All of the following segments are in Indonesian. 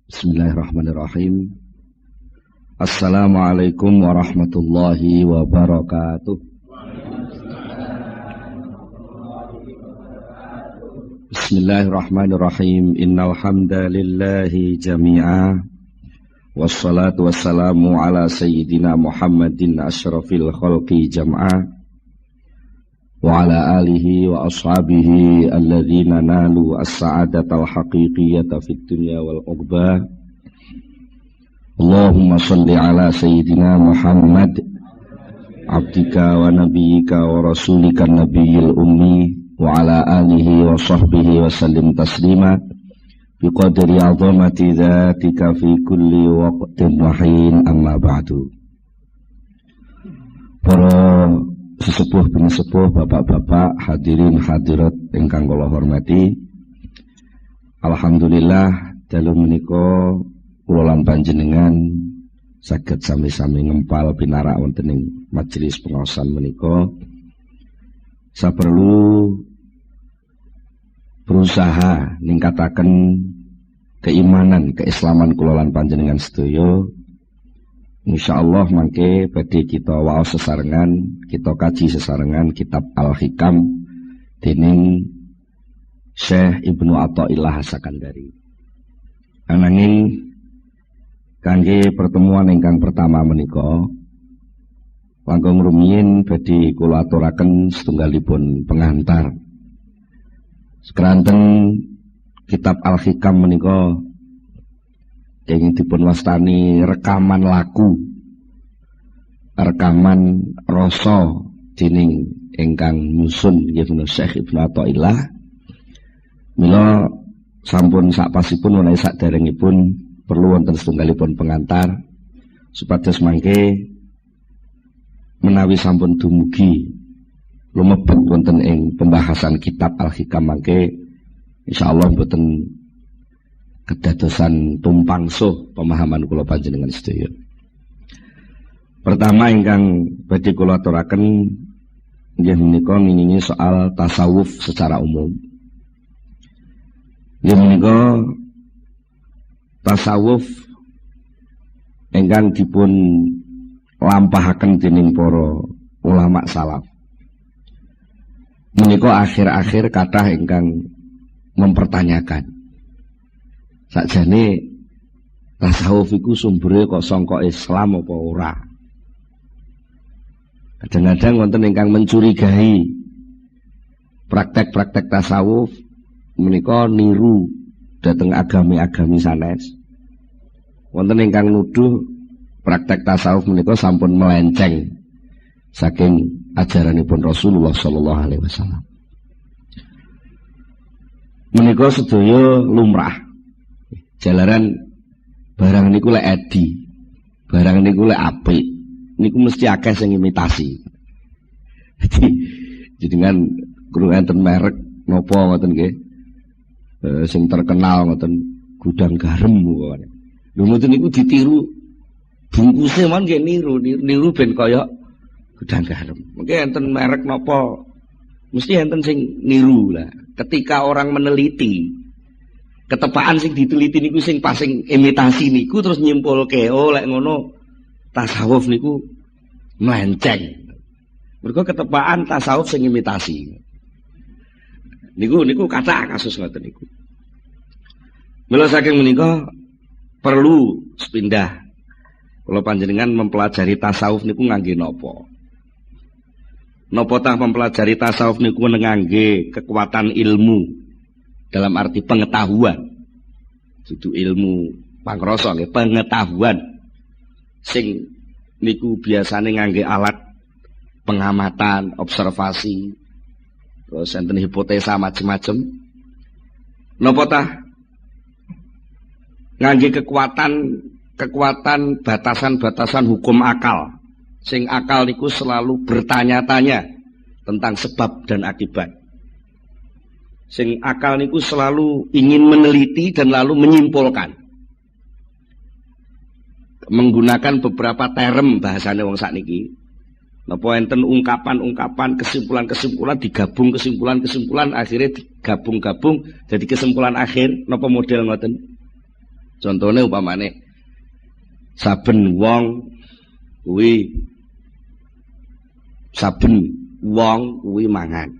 Bismillahirrahmanirrahim. Assalamualaikum warahmatullahi wabarakatuh. Bismillahirrahmanirrahim. Innal hamdalillahi jami'a. Wassalatu wassalamu ala sayyidina Muhammadin asyrafil khalqi jam'a. Wa ala alihi wa ashabihi alladhina nalu as-sa'adatal haqiqiyata fid dunya wal uqbah. Allahumma salli ala sayyidina Muhammad abdika wa nabiyyika wa rasulika nabiyil ummi wa ala alihi wa sahbihi wa sallim taslima biqadri azamati dhatika fi kulli waqtin wa hin, amma ba'du. Para sesepuh penesepuh, bapak-bapak, hadirin hadirat ingkang kula hormati, alhamdulillah dalu menika kula lan panjenengan saged sami-sami ngempal pinarak wonten ing majelis pengaosan menika. Saperlu berusaha ningkataken keimanan, keislaman kula lan panjenengan sedaya. Insyaallah mangke badhe kita waos sesarengan, kita kaji sesarengan kitab Al-Hikam dening Syekh Ibnu Athaillah As-Sakandari. Ananging kangge pertemuan ingkang pertama menika langkung rumiyin badhe kula aturaken setunggalipun pengantar. Sekeranten kitab Al-Hikam menika ingin dipun wastani rekaman laku, rekaman rasa dening ingkang nyusun nggih menika Syekh Ibnu Athaillah. Mila sampun sakpasipun menawi saderengipun perlu wonten setunggalipun pengantar supados mangke menawi sampun dumugi lumebet wonten ing pembahasan kitab Al-Hikam mangke insyaallah boten kedadosan tumpang suh pemahaman kula panjenengan sedaya. Pertama ingkang badhe kula aturaken nggih menika ngingingi soal tasawuf secara umum. Nggih menika tasawuf ingkang dipun lampahaken dening para ulama salaf. Menika akhir-akhir kathah ingkang mempertanyakan sakjane tasawuf iku sumbere kok sangka Islam apa ora. Kadang-kadang wonten ingkang mencurigai praktek-praktek tasawuf menika niru dhateng agami-agami sanes. Wonten ingkang nuduh praktek tasawuf menika sampun melenceng saking ajaranipun Rasulullah sallallahu alaihi wasallam. Menika sedaya lumrah. Jalaran barang niku lek edi, barang niku lek apik, niku mesti akeh sing imitasi. Jadi dengan kru enten merek napa ngoten nggih. Sing terkenal ngoten gudang garam kok. Lho ngoten niku ditiru. Bungkuse mon nggih niru ben kaya gudang garam. Mungkin enten merek napa mesti enten sing niru lah. Ketika orang meneliti ketepaan sing diteliti niku sing pasing imitasi niku terus nyimpulke oh lek ngono tasawuf niku melenceng. Mergo ketepaan tasawuf sing imitasi. Niku kathah kasus ngoten niku. Mila saking menika perlu sepindah kula panjenengan mempelajari tasawuf niku ngangge napa? Napa tah mempelajari tasawuf niku ngangge kekuatan ilmu dalam arti pengetahuan, dudu ilmu pangrasa nggih, pengetahuan sing niku biasane ngangge alat pengamatan, observasi, terus enten hipotesa macem-macem. Napa tah ngangge kekuatan batasan-batasan hukum akal, sing akal niku selalu bertanya-tanya tentang sebab dan akibat. Sing akal niku selalu ingin meneliti dan lalu menyimpulkan. Menggunakan beberapa term bahasane wong sakniki. Napa enten ungkapan-ungkapan, kesimpulan-kesimpulan digabung kesimpulan-kesimpulan akhirnya digabung-gabung jadi kesimpulan akhir napa model ngoten. Contohnya upamane saben wong kuwi mangan.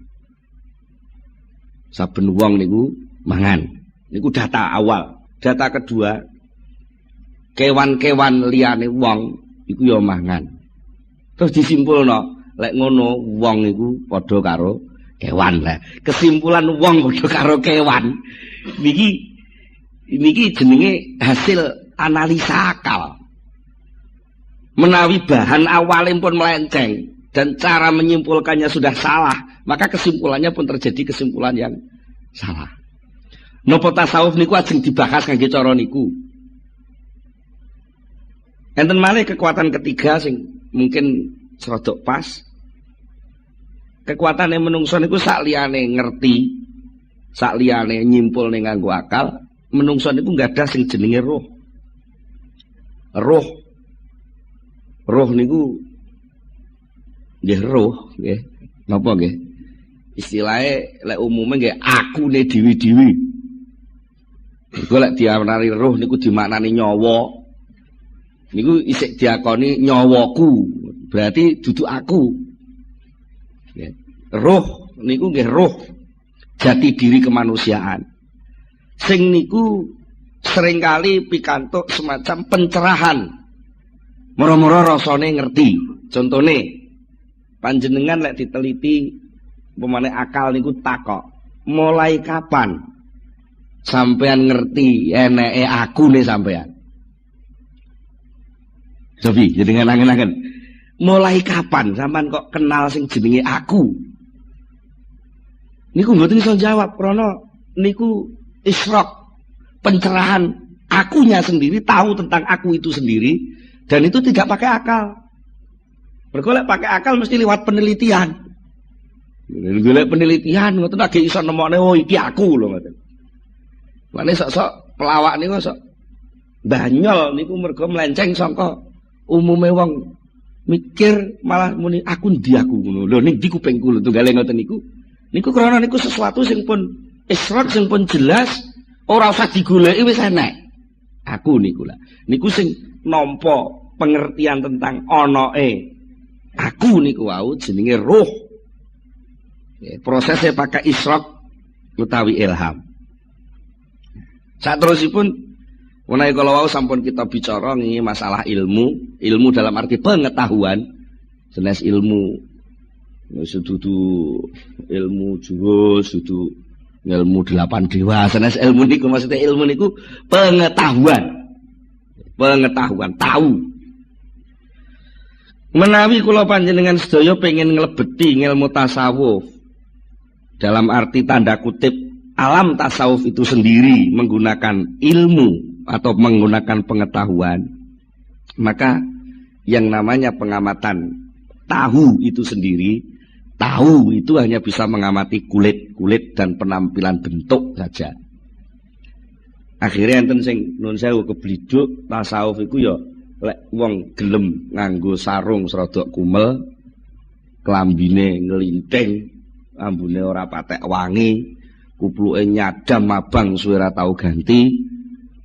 Saben wong niku mangan. Niku data awal. Data kedua, kewan-kewan liyane wong iku ya mangan. Terus disimpulno, lek ngono wong iku padha karo kewan lah. Kesimpulan wong padha karo kewan. Niki jenenge hasil analisa akal. Menawi bahan awalnya pun melenceng dan cara menyimpulkannya sudah salah, maka kesimpulannya pun terjadi kesimpulan yang salah. Napa tasawuf niku ajeng dibahas kangge cara niku. Enten malih kekuatan ketiga sing mungkin serodok pas. Kekuatan yang menungso niku sak liyane ngerti, sak liyane nyimpul ning nganggo akal, menungso niku gadah sing jenenge roh. Roh niku nggih roh nggih. Napa nggih? Istilahnya lek umume nggih akune dhewe-dhewe. Iku lek diarani roh niku dimaknani nyawa. Niku isih diakoni nyawaku. Berarti dudu aku. Nggih. Roh niku nggih roh jati diri kemanusiaan. Sing niku seringkali pikantuk semacam pencerahan. Moro-moro rasane ngerti. Contone panjenengan lek diteliti pemane akal niku takok, mulai kapan sampean ngerti eneke akune sampean? Sofi, jenengan angen-angen. Mulai kapan sampean kok kenal sing jenenge aku? Niku mboten iso jawab krana niku isyraq, pencerahan akunya sendiri, tahu tentang aku itu sendiri. Dan itu tidak pakai akal. Mergo lek pakai akal mesti lewat penelitian. Golek penelitian ngoten lagi iso nemokne oh iki aku lho ngoten. Mane sok-sok pelawak niku sok banyol niku mergo melenceng saka umume wong mikir malah muni aku ndi aku ngono. Lho ning ndi kupingku lho tunggale ngoten niku. Niku krana niku sesuatu sing pun isyraq sing pun jelas ora usah digoleki wis enek. Aku niku lah. Niku sing nampa pengertian tentang onoe aku niku wau jenenge roh. Prosesnya pakai isyraq utawi ilham. Saterusipun menawi kala wau sampun kita bicara nggih masalah ilmu dalam arti pengetahuan. Jenis ilmu sedudu ilmu jurus, sedudu ilmu 8 dewa. Jenis ilmu niku maksudnya ilmu niku pengetahuan. Pengetahuan, tahu. Menawi kula panjenengan sedaya pengen nglebeti ilmu tasawuf dalam arti tanda kutip alam tasawuf itu sendiri menggunakan ilmu atau menggunakan pengetahuan, maka yang namanya pengamatan tahu itu sendiri, tahu itu hanya bisa mengamati kulit dan penampilan bentuk saja. Akhirnya enten sing nun sewu kebliduk tasawuf iku ya lek wong gelem nganggo sarung serodok kumel, klambine nglinting, ambune ora patek wangi, kupluke nyadam mabang suwe ora tau ganti,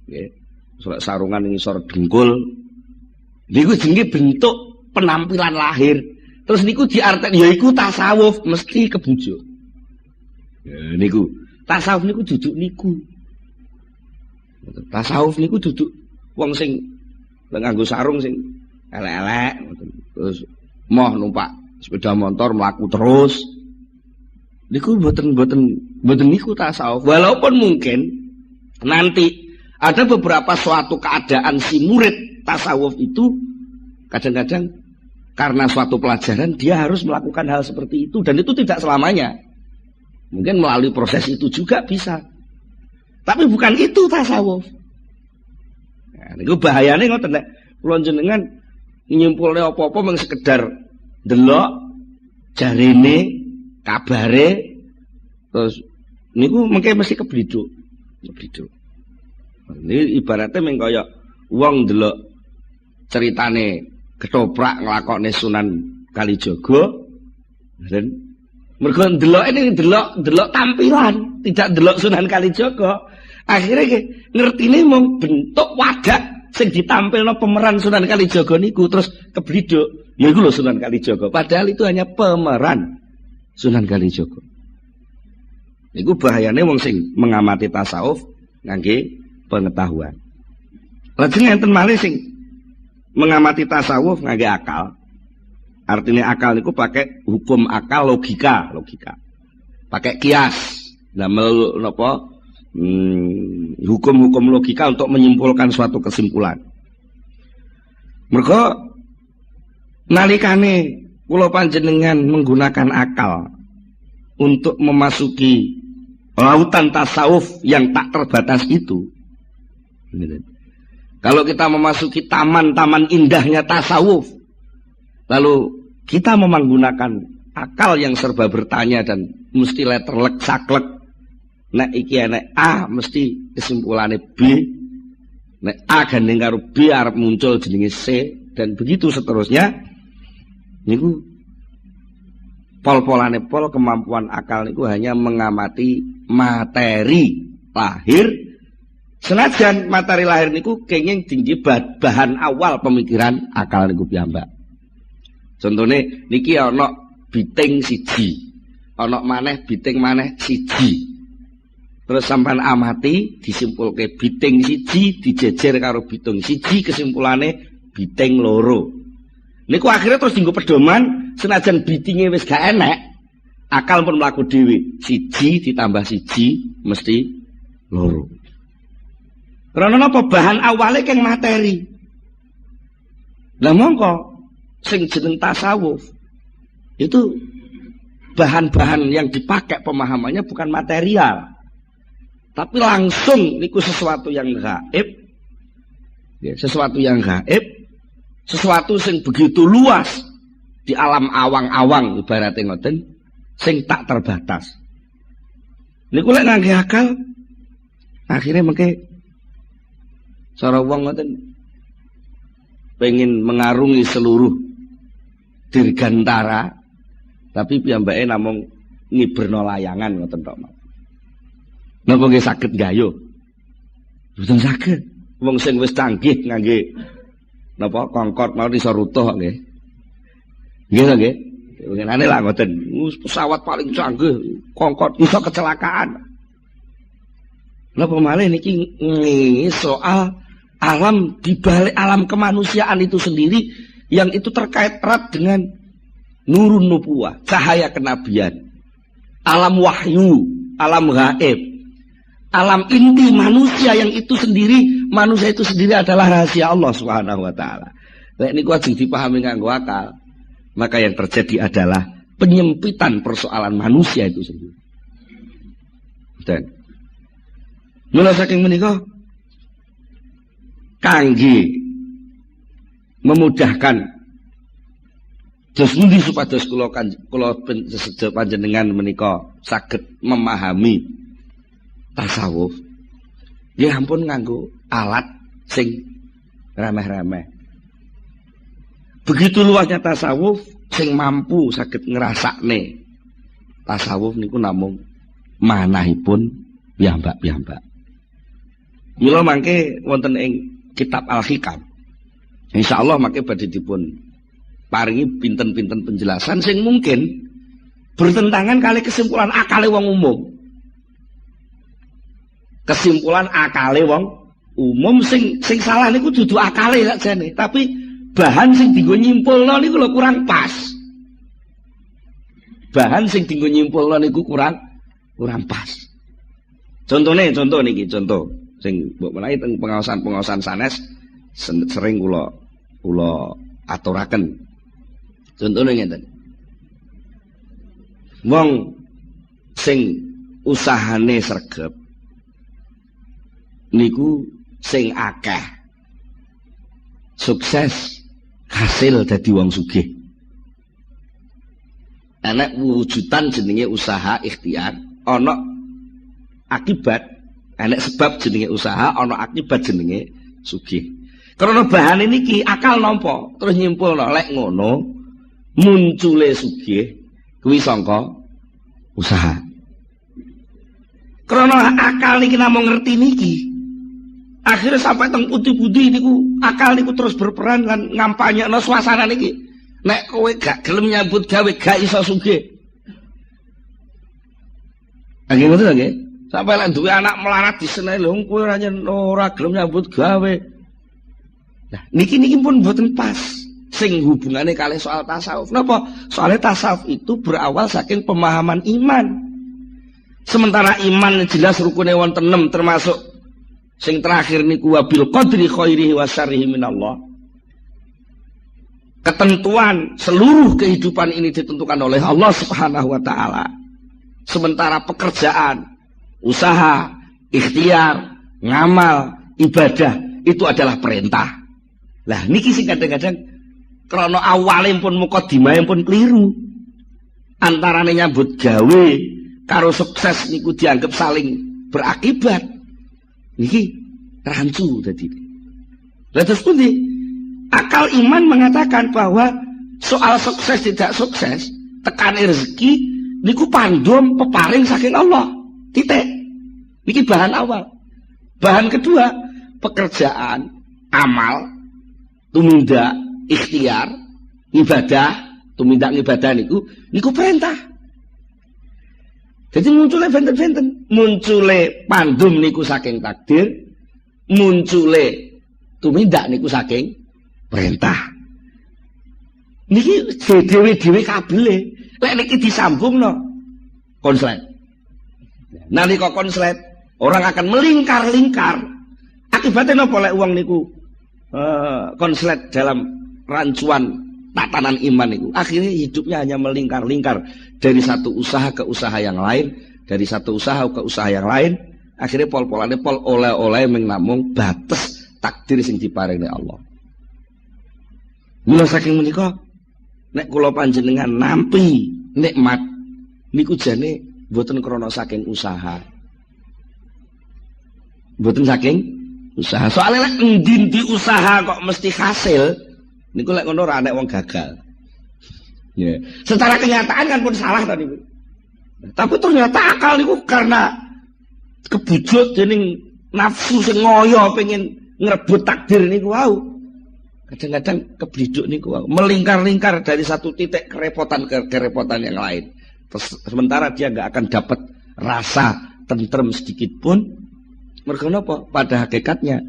nggih. Sarungan ngisor dengkul. Niku jenenge bentuk penampilan lahir. Terus niku diarteni ya iku tasawuf, mesti kebujuk. Ya niku tasawuf niku duduk niku. Tasawuf niku duduk wong sing nganggo sarung sing elek-elek terus moh numpak sepeda motor mlaku terus. Niku mboten niku tasawuf. Walaupun mungkin nanti ada beberapa suatu keadaan si murid tasawuf itu kadang-kadang karena suatu pelajaran dia harus melakukan hal seperti itu dan itu tidak selamanya. Mungkin melalui proses itu juga bisa. Tapi bukan itu tasawuf. Nah, niku bahayane ngoten nek kula jenengan nyimpulne apa-apa mung sekedar delok jarene, kabare terus niku mengke mesti kebliduk. Ini ibaratnya mung kaya wong delok ceritane ketoprak nglakokne Sunan Kalijaga dan mergo ndelok ini ndelok tampilan, tidak ndelok Sunan Kalijaga. Akhirnya ngertine mung bentuk wadah sing ditampilno pemeran Sunan Kalijaga niku terus kebliduk. Ya iku lho Sunan Kalijaga. Padahal itu hanya pemeran Sunan Kalijaga. Iku bahayane wong sing mengamati tasawuf ngangge pengetahuan. Lajeng enten malih sing mengamati tasawuf ngangge akal. Artinya akal niku pakai hukum akal, logika. Pakai kias. Damel napa? Hukum-hukum logika untuk menyimpulkan suatu kesimpulan. Mergo nalikane kula panjenengan menggunakan akal untuk memasuki lautan tasawuf yang tak terbatas itu. Kalau kita memasuki taman-taman indahnya tasawuf, lalu kita menggunakan akal yang serba bertanya dan mesti letterlek saklek. Nek iki nek A mesti kesimpulannya B. Nek A gandeng karo B arep muncul jenenge C dan begitu seterusnya. Niku pol-polane pol kemampuan akal niku hanya mengamati materi lahir. Senajan materi lahir niku kenging tinggi bahan awal pemikiran akal niku piyambak. Contohnya niki ana biting siji, ana maneh biting maneh siji. Terus sampean amati disimpulke biting siji dijejer karo bitung siji kesimpulannya biting loro. Niku akhirnya terus dienggo pedoman senajan bitinge wis gak enek, akal pun mlaku dhewe. Siji ditambah siji mesti loro. Karena napa bahan awalnya keng materi. Lah mongko sing jeneng tasawuf itu bahan-bahan yang dipakai pemahamannya bukan material. Tapi langsung niku sesuatu yang gaib. Ya, sesuatu yang gaib, sesuatu sing begitu luas di alam awang-awang ibaratnya ngoten, sing tak terbatas. Niku lek ngangge akal akhirnya mengke cara wong ngoten pengen mengarungi seluruh dirgantara tapi piyambake namung ngiberno layangan ngoten tok. Napa nggih saged gayo? Mboten saged. Wong sing wis canggih ngangge napa kongkot mau iso rutuh nggih. Nggih to nggih. Ngenane lah ngoten. Pesawat paling canggih kongkot iso kecelakaan. Napa malih niki soal alam di balik alam kemanusiaan itu sendiri yang itu terkait erat dengan nurun nubuwah, cahaya kenabian. Alam wahyu, alam gaib. Alam inti manusia yang itu sendiri, manusia itu sendiri adalah rahasia Allah Subhanahu wa taala. Lek niku ajeng dipahami nganggo akal, maka yang terjadi adalah penyempitan persoalan manusia itu sendiri. Dan mula saking menika kangge memudahkan dos pundi supados kula panjenengan menika saged memahami tasawuf, ya ampun nganggo alat sing remeh-remeh. Begitu luasnya tasawuf, sing mampu saged ngrasakne tasawuf niku namung manahipun piyambak-piyambak. Mila mangke wonten ing kitab Al-Hikam. Insyaallah mangke badhe dipun paringi pinten-pinten penjelasan sing mungkin bertentangan kali kesimpulan akale wong umum. Kesimpulan akale wong umum sing salah niku dudu akale sakjane, tapi bahan sing dienggo nyimpulno niku lho kurang pas. Bahan sing dienggo nyimpulno niku kurang pas. Contoh niki contoh sing mbok menawi teng pengaosan sanes sering kula aturaken. Contone ngeten. Wong sing usahane sregep niku sing akeh sukses hasil dadi wong sugih. Ana wujudan jenenge usaha ikhtiar, ana akibat, ana sebab jenenge usaha, ana akibat jenenge sugih. Karena bahan niki akal nampa terus nyimpulno lek ngono muncule sugih kuwi sangka usaha. Karena akal niki namung ngerti niki. Akhirnya sampai teng putih-putih niku akal niku terus berperan lan ngampanyekno suasana niki. Nek kowe gak gelem nyambut gawe gak iso sugih. Nggih ngoten nggih. Sampai lek duwe anak melarat diseneni lho kowe ora gelem nyambut gawe. Nah, niki pun mboten pas. Sing hubungannya kali soal tasawuf. Napa? Soalnya tasawuf itu berawal saking pemahaman iman. Sementara iman jelas rukunnya wonten 6 termasuk sing terakhir niku wabil qadri khairihi wa syarrihi minallah. Ketentuan seluruh kehidupan ini ditentukan oleh Allah Subhanahu wa taala. Sementara pekerjaan, usaha, ikhtiar, ngamal, ibadah itu adalah perintah. Lah niki sing kadang-kadang krana awale pun mukadimah pun keliru. Antarane nyambut gawe karo sukses niku dianggap saling berakibat. Niki rancu dadi. Lah terus pundi? Akal iman mengatakan bahwa soal sukses tidak sukses, tekan rezeki niku pandum peparing saking Allah. Titik. Niki bahan awal. Bahan kedua, pekerjaan, amal, tumindak, ikhtiar, ibadah, tumindak ibadah niku perintah. Jadi munculnya benten-benten, munculnya pandum niku saking takdir, munculnya tumindak niku saking perintah. Niki dhewe-dhewe kabele, lek niki disambungno konslet. Nalika konslet, orang akan melingkar-lingkar. Akibatnya napa lek wong niku konslet dalam rancuan tatanan iman itu akhirnya hidupnya hanya melingkar-lingkar dari satu usaha ke usaha yang lain, dari satu usaha ke usaha yang lain, akhirnya pol-polane pol oleh-oleh namung batas takdir sing diparingi Allah. Mula saking menika nek kula panjenengan nampi nikmat niku jane mboten krana saking usaha. Mboten saking usaha. Soalnya lek endi usaha kok mesti hasil niku lek ngono ora nek wong gagal. Ya. Secara kenyataan kan pun salah tadi. Tapi ternyata akal niku karena kebujuk dening nafsu sing ngoyo pengen ngrebut takdir niku wau. Kadang-kadang kebliduk niku wau, melingkar-lingkar dari satu titik kerepotan ke kerepotan yang lain. Terus, sementara dia nggak akan dapat rasa tentrem sedikit pun. Mergo napa? Pada hakikatnya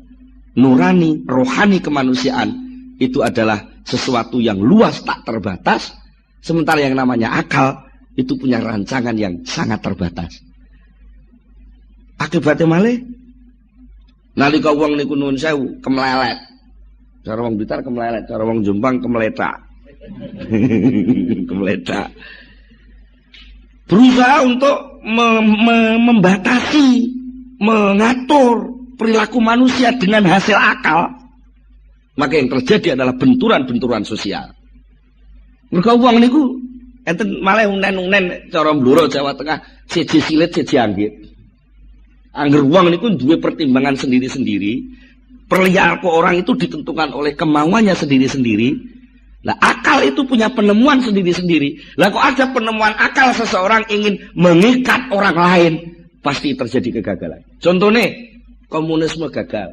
nurani, rohani kemanusiaan itu adalah sesuatu yang luas tak terbatas, sementara yang namanya akal itu punya rancangan yang sangat terbatas. Akibatnya malih nalika wong niku nuwun sewu kemlelet. Cara wong Blitar kemlelet, cara wong Jombang kemeletak. Kemeletak. Berusaha untuk membatasi, mengatur perilaku manusia dengan hasil akal. Maka yang terjadi adalah benturan-benturan sosial. Mergo wong niku enten malah unen-unen cara Blora Jawa Tengah siji silit siji anggit. Angger wong niku duwe pertimbangan sendiri-sendiri. Perilaku orang itu ditentukan oleh kemauannya sendiri-sendiri. Nah, akal itu punya penemuan sendiri-sendiri. Lah kok ada penemuan akal seseorang ingin mengikat orang lain, pasti terjadi kegagalan. Contohnya komunisme gagal.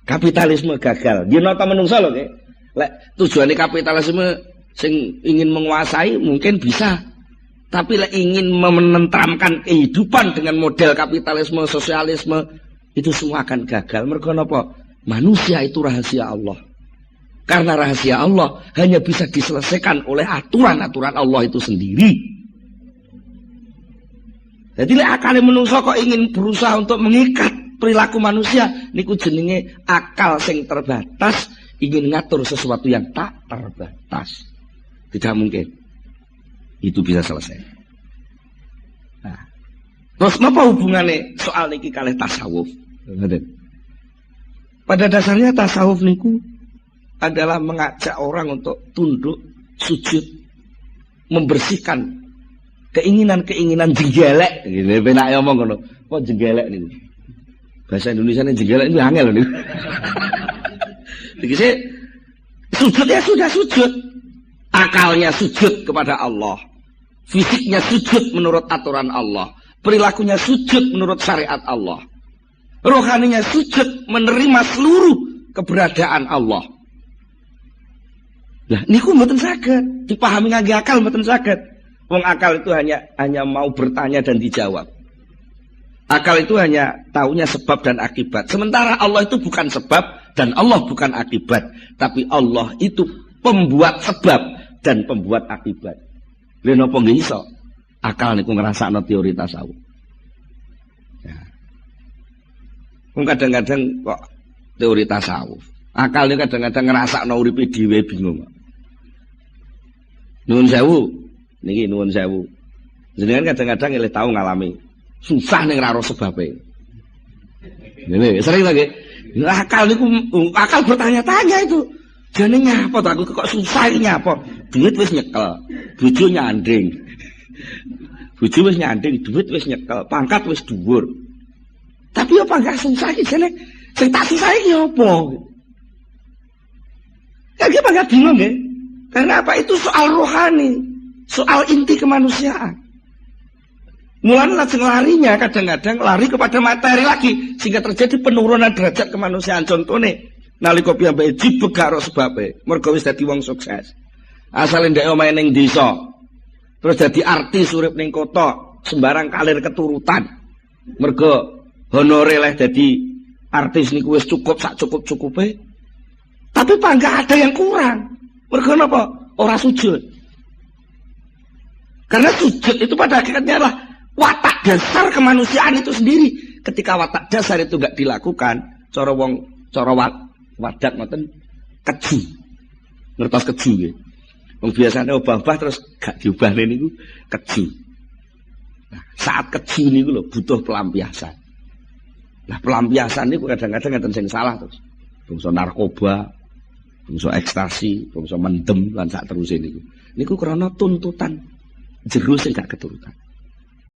Kapitalisme gagal. Dia nota menungso lho nggih. Lek tujuane kapitalisme sing ingin menguasai mungkin bisa. Tapi lek ingin menentramkan kehidupan dengan model kapitalisme, sosialisme, itu semua akan gagal. Mergo napa? Manusia itu rahasia Allah. Karena rahasia Allah hanya bisa diselesaikan oleh aturan-aturan Allah itu sendiri. Jadi lek akale menungso kok ingin berusaha untuk mengikat perilaku manusia, niku jenenge akal sing terbatas ingin ngatur sesuatu yang tak terbatas. Tidak mungkin itu bisa selesai. Nah, terus apa hubungannya soal niki kalih tasawuf? Pada dasarnya tasawuf niku adalah mengajak orang untuk tunduk, sujud, membersihkan keinginan-keinginan jenggelek. Gitu, penak ngomong ngono. Kok jenggelek niku? Bahasa Indonesia ini jenggelek ini angel niku. Dikise sujud ya sudah sujud. Akalnya sujud kepada Allah. Fisiknya sujud menurut aturan Allah. perilakunya sujud menurut syariat Allah. Rohaninya sujud menerima seluruh keberadaan Allah. Lah niku mboten saged dipahami ngangge akal, mboten saged. Wong akal itu hanya mau bertanya dan dijawab. Akal itu hanya taunya sebab dan akibat. Sementara Allah itu bukan sebab dan Allah bukan akibat, tapi Allah itu pembuat sebab dan pembuat akibat. Lha napa nggih iso? Akal niku ngrasakno teori tasawuf. Ya. Kadang-kadang kok teori tasawuf. Akal niku kadang-kadang ngrasakno uripe dhewe bingung. Nuwun sewu, niki nuwun sewu. Jenengan kadang-kadang ngelih tau ngalami susah ning ra ro sebabe. Ngene, sering lagi. Akal niku akal bertanya-tanya itu. Jane nyapa to aku kok susah iki nyapa? Duit wis nyekel, bojo nyanding. Bojo wis nyanding, duit wis nyekel, pangkat wis dhuwur. Tapi apa gak susah iki jane? Sing tak susah iki apa? Kaki apa bingung nggih? Karena apa? Itu soal rohani, soal inti kemanusiaan. Mulane lajeng larinya kadang-kadang lari kepada materi lagi sehingga terjadi penurunan derajat kemanusiaan. Contohnya nalika piyambake jibeg karo sebabe, mergo wis dadi wong sukses. Asale ndek omahe ning desa, terus dadi artis urip ning kota, sembarang kalir keturutan. Mergo honore leh dadi artis niku wis cukup sak cukup-cukupe. Tapi apa enggak ada yang kurang? Mergo napa? Ora sujud. Karena sujud itu pada hakikatnya adalah watak dasar kemanusiaan itu sendiri. Ketika watak dasar itu enggak dilakukan, cara wadak ngoten keju. Ngertos keju nggih. Wong biasane obah-obah terus gak diubahne niku keju. Nah, saat keju niku lho butuh pelampiasan. Nah, pelampiasan niku kadang-kadang enten sing salah terus. Bangsa narkoba, bangsa ekstasi, bangsa mendem lan sak teruse niku. Niku krana tuntutan jero sing gak keturutan.